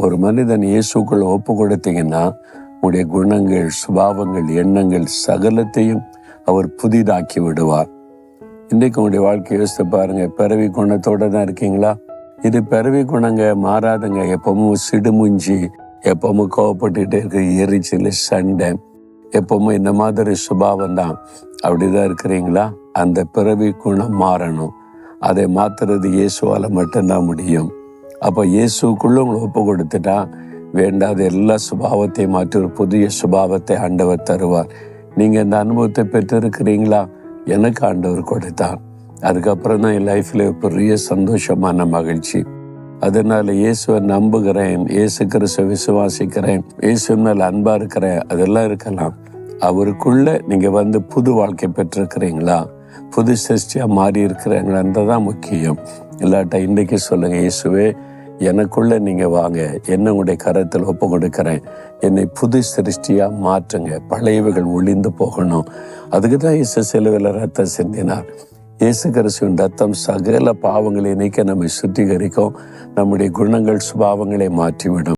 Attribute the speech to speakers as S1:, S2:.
S1: ஒரு மனிதன் இயேசுக்குள்ள ஒப்பு கொடுத்தீங்கன்னா உங்களுடைய குணங்கள், சுபாவங்கள், எண்ணங்கள் சகலத்தையும் அவர் புதிதாக்கி விடுவார். இன்றைக்கு உங்களுடைய வாழ்க்கையை யோசித்து பாருங்க. பிறவி குணத்தோட தான் இருக்கீங்களா? இது பிறவி குணங்க மாறாதுங்க. எப்பவும் சிடுமுஞ்சி, எப்பவும் கோவப்பட்டுக்கிட்டே இருக்க, எரிச்சல், சண்டை, எப்பவும் இந்த மாதிரி சுபாவம் தான். அப்படிதான் இருக்கிறீங்களா? அந்த பிறவி குணம் மாறணும். அதை மாத்துறது இயேசுவால மட்டும்தான் முடியும். அப்போ இயேசுக்குள்ள உங்களை ஒப்பு கொடுத்துட்டா வேண்டாத எல்லா சுபாவத்தையும் மாற்றி ஒரு புதிய சுபாவத்தை ஆண்டவர் தருவார். நீங்க இந்த அனுபவத்தை பெற்றிருக்கிறீங்களா? எனக்கு ஆண்டவர் கொடுத்தார். அதுக்கப்புறம் தான் என் லைஃப்ல பெரிய சந்தோஷமான மகிழ்ச்சி. அதனால இயேசுவை நம்புகிறேன், இயேசு கிறிஸ்துவை விசுவாசிக்கிறேன், இயேசு மேல் அன்பா இருக்கிறேன், அதெல்லாம் இருக்கலாம். அவருக்குள்ள நீங்க வந்து புது வாழ்க்கை பெற்றிருக்கிறீங்களா? புது சிருஷ்டியா மாறி இருக்கிறீங்களான்றதான் முக்கியம். இல்லாட்டா இன்றைக்கு சொல்லுங்க, இயேசுவே எனக்குள்ள நீங்க வாங்க, என்ன உங்களுடைய கரத்தில் ஒப்பு கொடுக்கிறேன், என்னை புது சிருஷ்டியா மாற்றுங்க, பழையவைகள் ஒளிந்து போகணும். அதுக்கு தான் இயேசு சிலுவையில் ரத்தம் சிந்தினார். இயேசு கிறிஸ்துவின் ரத்தம் சகல பாவங்களை நீக்க நம்மை சுத்திகரிக்கும், நம்முடைய குணங்கள் சுபாவங்களை மாற்றிவிடும்.